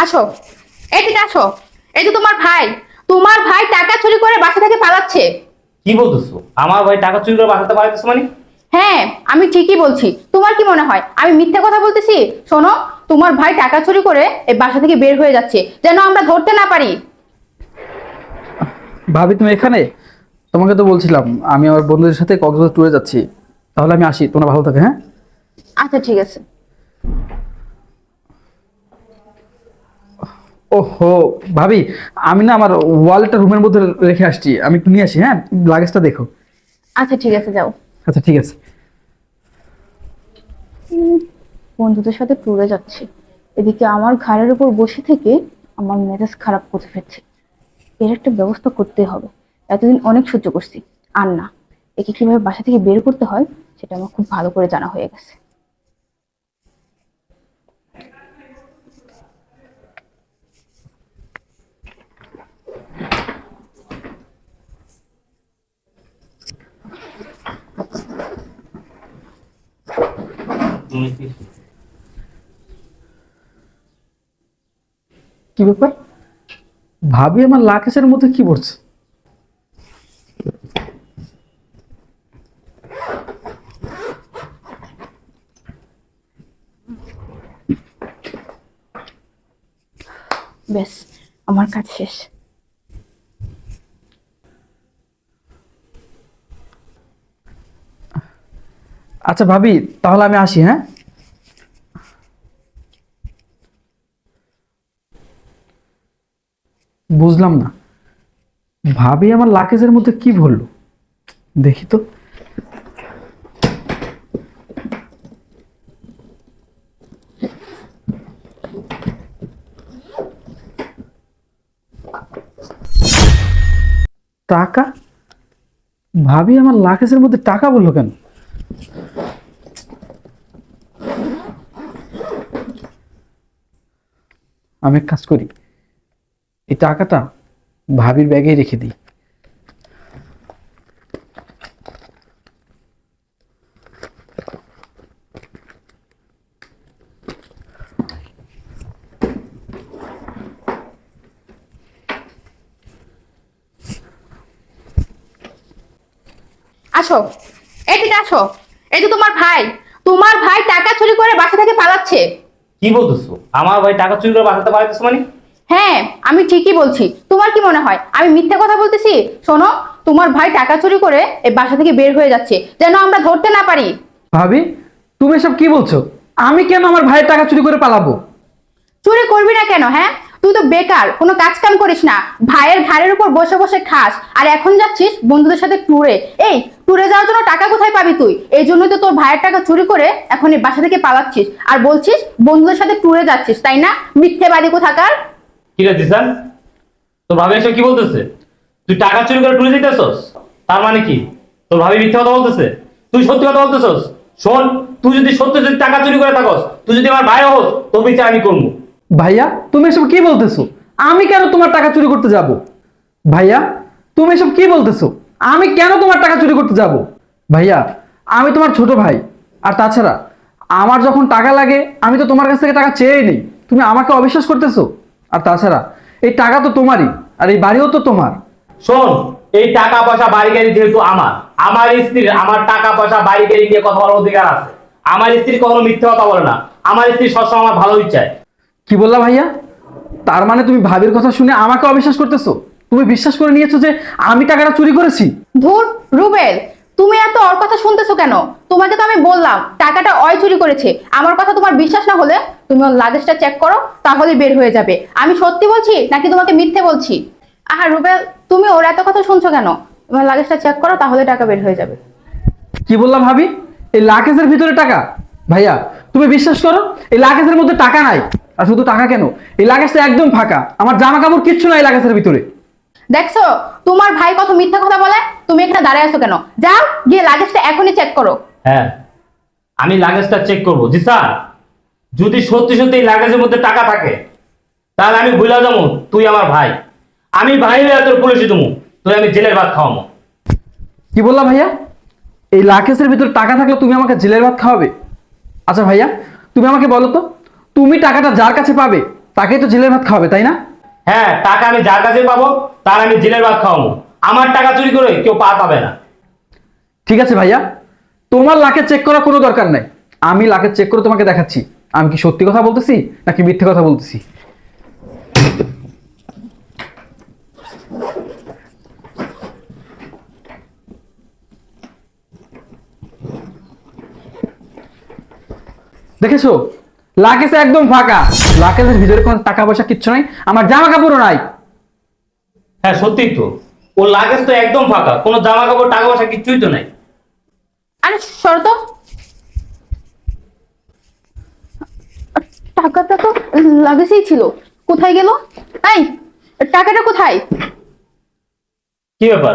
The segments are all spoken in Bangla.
আসো, এদিকে আসো। এই যে তোমার ভাই টাকা চুরি করে বাসা থেকে পালাচ্ছে। কি বলতেছো? আমার ভাই টাকা চুরি করে বাঁচাতে পারতেছে মানে? হ্যাঁ, আমি ঠিকই বলছি। তোমার কি মনে হয় আমি মিথ্যা কথা বলতেছি? শোনো, তোমার ভাই টাকা চুরি করে এই বাসা থেকে বের হয়ে যাচ্ছে, যেন আমরা ধরতে না পারি। ভাবি তুমি এখানে? তোমাকে তো বলছিলাম আমি আমার বন্ধুদের সাথে কক্সবাজার ট্যুরে যাচ্ছি। তাহলে আমি আসি, তোমরা ভালো থাকে, হ্যাঁ? আচ্ছা, ঠিক আছে। ওহো ভাবি, আমি না আমার ওয়ালেটটা রুমের মধ্যে রেখে আসছি, আমি একটু নিয়ে আসি, হ্যাঁ? লাগেজটা দেখো। আচ্ছা, ঠিক আছে, যাও। আচ্ছা ঠিক আছে। বন্ধুদের সাথে ট্যুরে যাচ্ছি, এদিকে আমার ঘাড়ের উপর বসে থেকে আমার মেজাজ খারাপ করে ফেলছে। এর একটা ব্যবস্থা করতে হবে। এতদিন অনেক সহ্য করছি, আর না। একে কিভাবে বাসা থেকে বের করতে হয় সেটা আমার খুব ভালো করে জানা হয়ে গেছে। তুমি কি কি ব্যাপার? ভাবি আমার লাকেশের মধ্যে কি পড়ছে? ব্যাস, আমার কাজ শেষ। আচ্ছা ভাবি, তাহলে আমি আসি, হ্যাঁ? বুঝলাম না, ভাবি আমার লাকেজের মধ্যে কি বললো, দেখি তো। টাকা? ভাবি আমার লাকেজের মধ্যে টাকা বললো কেন? আমি এক কাজ করি, এই টাকাটা ভাবির ব্যাগে রেখে দিই। আসো, এদিকে আসো। এই যে তোমার ভাই টাকা চুরি করে বাসা থেকে পালাচ্ছে। কি বলতেছো? আমার ভাই টাকা চুরি করে বাঁচাতে পারতেছে মানে? হ্যাঁ, আমি ঠিকই বলছি। তোমার কি মনে হয় আমি মিথ্যা কথা বলতেছি? শোনো, তোমার ভাই টাকা চুরি করে এই বাসা থেকে বের হয়ে যাচ্ছে, যেন আমরা ধরতে না পারি। ভাবি তুমি এসব কি বলছো? আমি কেন আমার ভাইয়ের টাকা চুরি করে পালাবো? চুরি করবি না কেন? হ্যাঁ, তুই তো বেকার, কোনো কাজ কাম করিস না, ভাইয়ের ঘাড়ের উপর বসে বসে খাস, আর এখন যাচ্ছিস বন্ধুদের সাথে ট্যুরে। এই ট্যুরে যাওয়ার জন্য টাকা কোথায় পাবি তুই? এই জন্যই তো তোর ভাইয়ের টাকা চুরি করে এখন এই বাসা থেকে পালাচ্ছিস, আর বলছিস বন্ধুদের সাথে ট্যুরে যাচ্ছিস, তাই না? মিথ্যেবাদী কোথাকার। কি রে জিসান, তোর ভাবি এসব কি বলতেছে? তুই টাকা চুরি করে টুরে যেতেছস, তার মানে কি তোর ভাবি মিথ্যা কথা বলতেছে? তুই সত্যি কথা বলতেছস? শোন, তুই যদি সত্যি যদি টাকা চুরি করে থাকস, তুই যদি আমার ভাই হোস, তোর বিচার আমি করবো। ভাইয়া তুমি এসব কি বলতেছো? আমি কেন তোমার টাকা চুরি করতে যাব? ভাইয়া তুমি এসব কি বলতেছো? আমি কেন তোমার টাকা চুরি করতে যাব? ভাইয়া আমি তোমার ছোট ভাই, আর তাছাড়া আমার যখন টাকা লাগে আমি তো তোমার কাছ থেকে টাকা চেয়েই নেই। তুমি আমাকে অবিশ্বাস করতেছো? আর তাছাড়া এই টাকা তো তোমারই, আর এই বাড়িও তো তোমার। শোন, এই টাকা পয়সা বাড়ি গাড়ি যেহেতু আমার স্ত্রীর আমার টাকা পয়সা বাড়ি গাড়ি নিয়ে কথা বলার অধিকার আছে। আমার স্ত্রী কখনো মিথ্যে কথা বলে না। আমার স্ত্রী সবসময় আমার ভালোই চায়। কি বললা ভাইয়া? তার মানে তুমি ভাবির কথা শুনে আমাকে অবিশ্বাস করতেছো? তুমি বিশ্বাস করে নিয়েছো যে আমি টাকাটা চুরি করেছি? ধুর রুবেল, তুমি এত ওর কথা শুনতেছো কেন? তোমাকে তো আমি বললাম টাকাটা ওই চুরি করেছে। আমার কথা তোমার বিশ্বাস না হলে তুমি ওর লাগেজটা চেক করো, তাহলে বের হয়ে যাবে আমি সত্যি বলছি নাকি তোমাকে মিথ্যে বলছি। আহা রুবেল, তুমি ওর এত কথা শুনছো কেন? তোমার লাগেজটা চেক করো, তাহলে টাকা বের হয়ে যাবে। কি বললাম ভাবি? এই লাকেজের ভিতরে টাকা? ভাইয়া তুমি বিশ্বাস করো, এই লাকেজের মধ্যে টাকা নাই। আর শুধু টাকা কেন, এই লাগেজটা একদম ফাঁকা, আমার জামা কাপড় কিচ্ছু নাই লাগেজের ভিতরে। দেখছো তোমার ভাই কত মিথ্যা কথা বলে? তুমি এখানে দাঁড়ায় আছো কেন? যাও গিয়ে লাগেজটা এখনই চেক করো। হ্যাঁ, আমি লাগেজটা চেক করবো। জি স্যার, যদি সত্যি সত্যি এই লাগেজের মধ্যে টাকা থাকে, তাহলে আমি ভুলে যাবো তুই আমার ভাই। আমি ভাই হয়ে তোর পুলিশে দেবো, তুই আমি জেলের ভাত খাওয়াবো। কি বললা ভাইয়া? এই লাকেজের ভিতরে টাকা থাকলে তুমি আমাকে জেলের ভাত খাওয়াবে? আচ্ছা ভাইয়া তুমি আমাকে বলো তো, তুমি টাকাটা যার কাছে পাবে তাকেই তো জেলের ভাত খাওয়াবে, তাই না? হ্যাঁ, টাকা আমি যার কাছে পাবো তার আমি জেলের ভাত খাওয়াবো। আমার টাকা চুরি করে কেউ পাবে না। ঠিক আছে ভাইয়া, তোমার লাকেজ চেক করার কোনো দরকার নাই। আমি লাকেজ চেক করে তোমাকে দেখাচ্ছি আমি কি সত্যি কথা বলতেছি নাকি মিথ্যে কথা বলতেছি। দেখেছো, লাকেজ একদম ফাঁকা। লাকেজের ভিতরে কোনো টাকা পয়সা কিচ্ছু নাই, আমার জামা কাপড়ও নাই। হ্যাঁ সত্যিই তো, ওর লাগেজ তো একদম ফাঁকা, কোনো জামা কাপড় টাকা পয়সা কিচ্ছুই তো নাই। আরে সর তো, টাকাটা তো লাগেজেই ছিল, কোথায় গেল? এই টাকাটা কোথায়? কি ব্যাপার,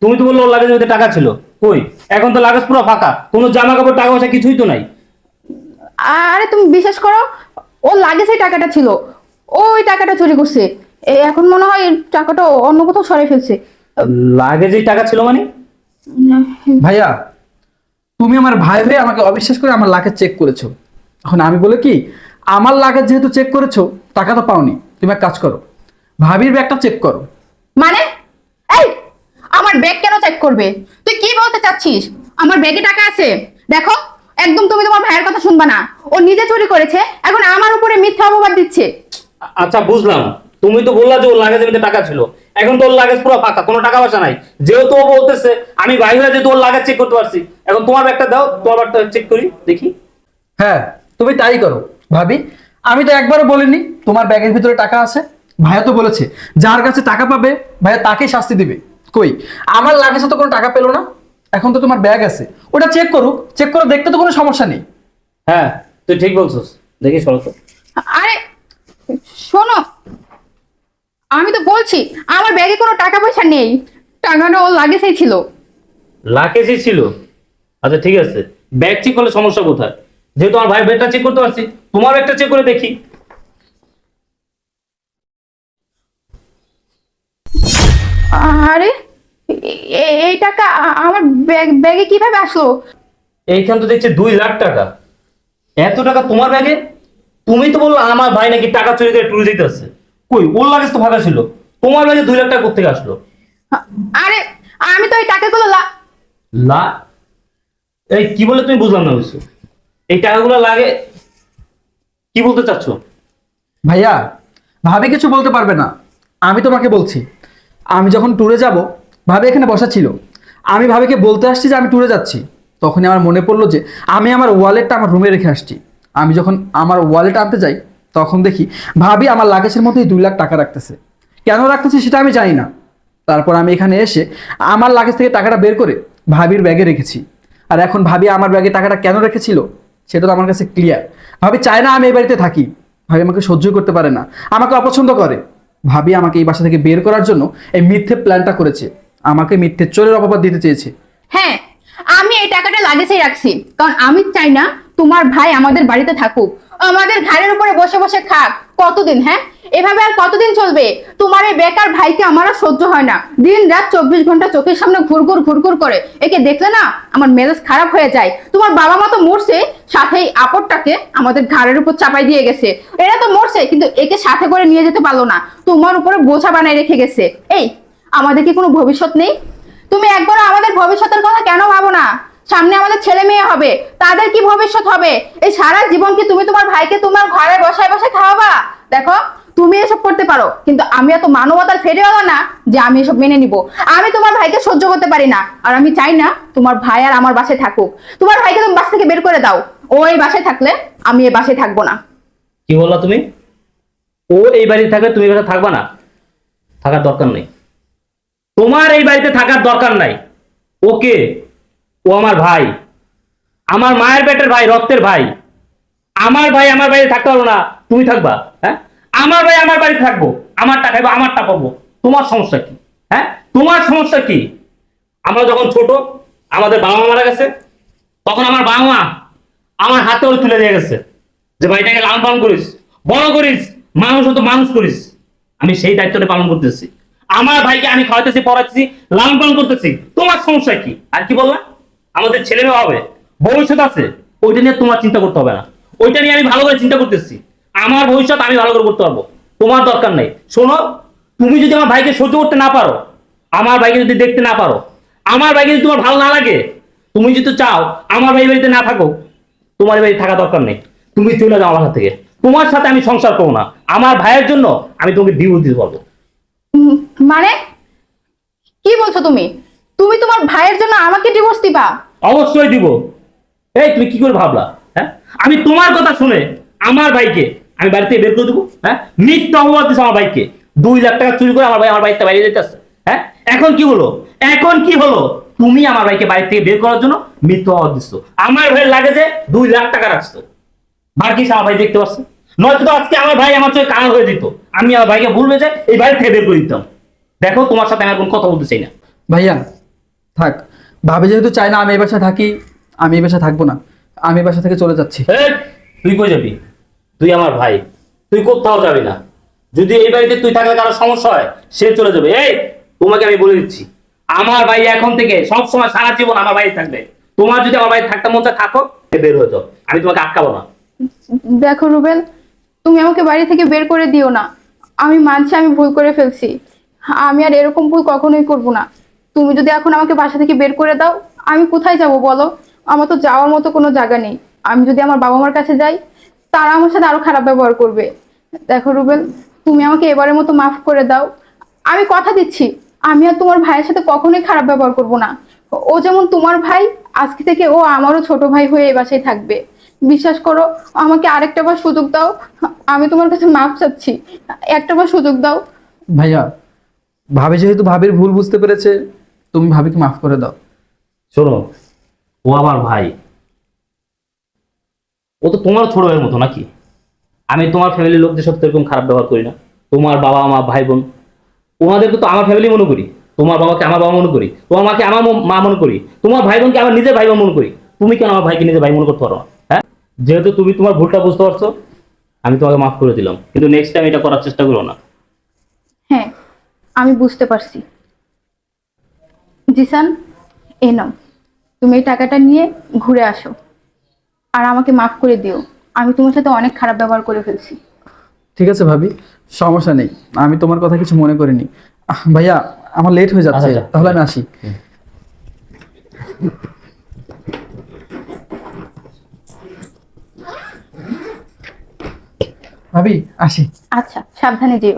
তুমি তো বললো ওর লাগেজের মধ্যে টাকা ছিল, কই? এখন তো লাগেজ পুরো ফাঁকা, কোনো জামা কাপড় টাকা পয়সা কিছুই তো নাই। আরে তুমি বিশ্বাস করো, ও লাগেজেই টাকাটা ছিল, ওই টাকাটা চুরি করছে। এখন মনে হয় টাকাটা অন্য কোথাও সরাই ফেলছে। লাগেজেই টাকা ছিল মানে? ভাইয়া, তুমি আমার ভাই হয়ে আমাকে অবিশ্বাস করে আমার লাকেজ চেক করেছো। এখন আমি বলে কি, আমার লাকেজ যেহেতু চেক করেছো, টাকা তো পাওনি, তুমি এক কাজ করো, ভাবির ব্যাগটা চেক করো। মানে এই আমার ব্যাগ কেন চেক করবে? তুই কি বলতে চাচ্ছিস? আমার ব্যাগে টাকা আছে, দেখো। একদম তুমি তোমার ভাইয়ের কথা শুনবা না, ও নিজে চুরি করেছে, এখন আমার উপরে মিথ্যা অপবাদ দিচ্ছে। আচ্ছা বুঝলাম, তুমি তো বললা যে ওর লাগেজের মধ্যে টাকা ছিল, এখন তো ওর লাগেজ পুরো ফাঁকা, কোনো টাকা পয়সা নাই। যেহেতু ও বলতেছে আমি ভাই হয়ে যেহেতু ওর লাগেজ চেক করতে পারছি, এখন তোমার ব্যাগটা দাও, তোমার ব্যাগটা চেক করি দেখি। হ্যাঁ, তুমি তাই করো ভাবি। আমি তো একবারও বলিনি তোমার ব্যাগের ভিতরে টাকা আছে। ভাইয়া তো বলেছে যার কাছে টাকা পাবে ভাইয়া তাকেই শাস্তি দিবে। কই, আমার লাগেজে তো কোনো টাকা পেলো না, এখন তো তোমার ব্যাগ আছে, ওটা চেক করুক, চেক করে দেখতে তো কোনো সমস্যা নেই। হ্যাঁ তুই ঠিক বলছিস, দেখি সরো তো। আরে শোনো, আমি তো বলছি আমার ব্যাগে কোনো টাকা পয়সা নেই, টাকাটা ও লাগেজেই ছিল। লাগেজই ছিল? আচ্ছা ঠিক আছে, ব্যাগ চেক করলে সমস্যা কোথায়? যেহেতু আমার ভাই ব্যাগটা চেক করতে পারছি, তোমার ব্যাগটা চেক করে দেখি। আরে এই টাকা আমার ব্যাগে কিভাবে আসলো? এইখান তো দেখছি 2 লাখ টাকা। এত টাকা তোমার ব্যাগে? তুমি তো বললো আমার ভাই নাকি টাকা চুরি করে ট্যুরে যেতে আসছে, কই ওর লাগেজ তো ফাঁকা ছিল, তোমার ব্যাগে 2 লাখ টাকা কোথেকে আসলো? আরে আমি তো এই টাকাগুলো লা এই কি বলে, তুমি বুঝলাম না বুঝছো, এই টাকাগুলো লাগে কি বলতে চাচ্ছ? ভাইয়া, ভাবি কিছু বলতে পারবে না, আমি তোমাকে বলছি। আমি যখন ট্যুরে যাব, ভাবি এখানে বসা ছিল, আমি ভাবিকে বলতে আসছি যে আমি ট্যুরে যাচ্ছি। তখনই আমার মনে পড়লো যে আমি আমার ওয়ালেটটা আমার রুমে রেখে আসছি। আমি যখন আমার ওয়ালেট আনতে যাই, তখন দেখি ভাবি আমার লাগেজের মধ্যেই 2 লাখ টাকা রাখতেছে। কেন রাখতেছে সেটা আমি জানি না। তারপর আমি এখানে এসে আমার লাগেজ থেকে টাকাটা বের করে ভাবির ব্যাগে রেখেছি। আর এখন ভাবি আমার ব্যাগে টাকাটা কেন রেখেছিল সেটা তো আমার কাছে ক্লিয়ার। ভাবি চায় না আমি এই বাড়িতে থাকি, ভাবি আমাকে সহ্য করতে পারে না, আমাকে অপছন্দ করে। ভাবি আমাকে এই বাসা থেকে বের করার জন্য এই মিথ্যে প্ল্যানটা করেছে, আমাকে মিথ্যে চোরের অপবাদ দিতে চেয়েছে। হ্যাঁ, আমি এই টাকাটা লাগেজেই রাখছি, কারণ আমি চাই না তোমার ভাই আমাদের বাড়িতে থাকুক, আমাদের ঘাড়ের উপরে বসে বসে খাক। কতদিন? হ্যাঁ, এভাবে আর কতদিন চলবে? তোমার এই বেকার ভাইকে আমার আর সহ্য হয় না, দিন রাত 24 ঘন্টা চোখের সামনে ঘুরঘুর করে। একে দেখলে না আমার মেজাজ খারাপ হয়ে যায়। তোমার বাবা মা তো মরছে, সাথে এই আপদটাকে আমাদের ঘাড়ের উপর চাপাই দিয়ে গেছে। এরা তো মরছে, কিন্তু একে সাথে করে নিয়ে যেতে পারলো না, তোমার উপরে বোঝা বানায় রেখে গেছে। এই আমাদের কি কোনো ভবিষ্যৎ নেই? তুমি একবার আমাদের ভবিষ্যতের কথা কেন ভাবো না? সামনে আমাদের ছেলে মেয়ে হবে, তাদের কি ভবিষ্যৎ হবে? এই সারা জীবন কি তুমি তোমার ভাইকে তোমার ঘরে বসায় বসায় খাওয়াবা? দেখো, তুমি এসব করতে পারো, কিন্তু আমি এত মানবতার ফেরিওয়ালা না যে আমি এসব মেনে নিব। আমি তোমার ভাইকে সহ্য করতে পারি না, আর আমি চাই না তোমার ভাই আর আমার বাসায় থাকুক। তোমার ভাইকে তুমি বাসা থেকে বের করে দাও, ও এই বাসায় থাকলে আমি এই বাসায় থাকবো না। কি বললা তুমি? ও এই বাড়িতে থাকবে, তুমি এখানে থাকবা না? থাকার দরকার নেই, তোমার এই বাড়িতে থাকার দরকার নাই। ওকে, ও আমার ভাই, আমার মায়ের পেটের ভাই, রক্তের ভাই। আমার ভাই আমার বাড়িতে থাকতে পারবো না, তুমি থাকবা? হ্যাঁ, আমার ভাই আমার বাড়িতে থাকবো, আমারটা খাইবো, আমারটা পাবো, তোমার সমস্যা কি? হ্যাঁ, তোমার সমস্যা কি? আমরা যখন ছোট, আমাদের বাবা মা মারা গেছে, তখন আমার বাবা মা আমার হাতে ওর তুলে দিয়ে গেছে যে ভাইটাকে লালন পালন করিস, বড় করিস, মানুষ হতো মানুষ করিস। আমি সেই দায়িত্বটা পালন করতেছি। আমার ভাইকে আমি খাওয়াইতেছি, পড়াচ্ছি, লালন পালন করতেছি। তোমার সমস্যা কি? আর কি বললা? আমাদের ছেলে মেয়ে হবে, ভবিষ্যৎ আছে, ওইটা নিয়ে তোমার চিন্তা করতে হবে না। ওইটা নিয়ে আমি ভালো করে চিন্তা করতেছি। আমার ভবিষ্যৎ আমি ভালো করে করতে পারবো, তোমার দরকার নেই। শোনো, তুমি যদি আমার ভাইকে সহ্য করতে না পারো, আমার ভাইকে যদি দেখতে না পারো, আমার ভাইকে যদি তোমার ভালো না লাগে, তুমি যদি চাও আমার ভাই বাড়িতে না থাকো, তোমার বাড়ি থাকা দরকার নেই, তুমি চলে যাও আমার হাত থেকে। তোমার সাথে আমি সংসার করবো না। আমার ভাইয়ের জন্য আমি তোমাকে ডিভোর্স দিতে পারবো। মানে কি বলছো তুমি? তুমি তোমার ভাইয়ের জন্য আমাকে ডিভোর্স দিবা? অবশ্যই দিব। এই তুমি কি করে ভাবলা? হ্যাঁ, আমি তোমার কথা শুনে আমার ভাইকে আমি বাড়ি থেকে বের করে দেবো? হ্যাঁ, মিথ্যা অপবাদ দিচ্ছে আমার ভাইকে। 2 লাখ টাকা চুরি করে আমার ভাই আমার বাড়িতে বাইরে যেতেছে। হ্যাঁ, এখন কি হলো? এখন কি হলো? তুমি আমার ভাইকে বাড়ি থেকে বের করার জন্য মিথ্যা অপবাদ দিচ্ছ। আমার ভাইয়ের লাগে যে 2 লাখ টাকা রাখছো, বাকি আমার ভাই দেখতে পাচ্ছে। নয়তো তো আজকে আমার ভাই আমার চোখে কানা হয়ে যেত, আমি আমার ভাইকে ভুলবে যে এই বাড়ি থেকে বের করে দিতাম। দেখো, তোমার সাথে আমি আর কোনো কথা বলতে চাই না। ভাইয়া থাক, ভাবি যেহেতু চায় না আমি এই বাসায় থাকি, আমি এই বাসায় থাকবো না, আমি এই বাসা থেকে চলে যাচ্ছি। এই, তুই কই যাবি? তুই আমার ভাই, তুই কোথাও যাবি না। যদি এই বাড়িতে তুই থাকলে কারো সমস্যা হয়, সে চলে যাবে। এই, তোমাকে আমি বলে দিচ্ছি, আমার ভাই এখন থেকে সব সময় সারা জীবন আমার বাড়ি থাকবে। তোমার যদি আমার বাড়ি থাকতে মন চায় থাকো, বের হয়ে যাও, আমি তোমাকে আটকাবো না। দেখো রুবেল, তুমি আমাকে বাড়ি থেকে বের করে দিও না। আমি মানছি আমি ভুল করে ফেলছি, আমি আর এরকম ভুল কখনোই করব না। তুমি যদি এখন আমাকে বাসা থেকে বের করে দাও, আমি কোথায় যাব বলো? আমার তো যাওয়ার মতো কোনো জায়গা নেই। আমি যদি আমার বাবা মার কাছে যাই, তারা আমার সাথে আরো খারাপ ব্যবহার করবে। দেখো রুবেল, তুমি আমাকে এবারের মতো মাফ করে দাও। আমি কথা দিচ্ছি, আমি আর তোমার ভাইয়ের সাথে কখনোই খারাপ ব্যবহার করব না। ও যেমন তোমার ভাই, আজকে থেকে ও আমারও ছোট ভাই হয়ে এ বাসায় থাকবে। বিশ্বাস করো, আমাকে আরেকটা বার সুযোগ দাও। আমি তোমার কাছে মাফ চাচ্ছি, একটা বার সুযোগ দাও। ভাইয়া, ভাবি যেহেতু ভাবির ভুল বুঝতে পেরেছে, তুমি ভাবিকে মাফ করে দাও। শোনো, ও আমার ভাই, ও তো তোমার ছোট ভাইয়ের মতো নাকি? আমি তোমার ফ্যামিলির লোকদের সাথে এরকম খারাপ ব্যবহার করি না। তোমার বাবা মা ভাই বোন, ওনাদেরকে তো আমার ফ্যামিলি মনে করি। তোমার বাবাকে আমার বাবা মনে করি, তোমার মাকে আমার মা মনে করি, তোমার ভাই বোনকে আমার নিজের ভাই বোন মনে করি। তুমি কেন আমার ভাইকে নিজের ভাই মনে করতে পারো না? হ্যাঁ, যেহেতু তুমি তোমার ভুলটা বুঝতে পারছো, আমি তোমাকে মাফ করে দিলাম, কিন্তু নেক্সট টাইম এটা করার চেষ্টা করো না। হ্যাঁ, আমি বুঝতে পারছি। জিসান, এ নাও, তুমি এই টাকাটা নিয়ে ঘুরে আসো, আর আমাকে মাফ করে দিও। আমি তোমার সাথে অনেক খারাপ ব্যবহার করে ফেলছি। ঠিক আছে ভাবি, সমস্যা নেই, আমি তোমার কথা কিছু মনে করিনি। ভাইয়া, আমার লেট হয়ে যাচ্ছে, আচ্ছা, তাহলে আমি আসি। ভাবি আসি। আচ্ছা, সাবধানে যেও।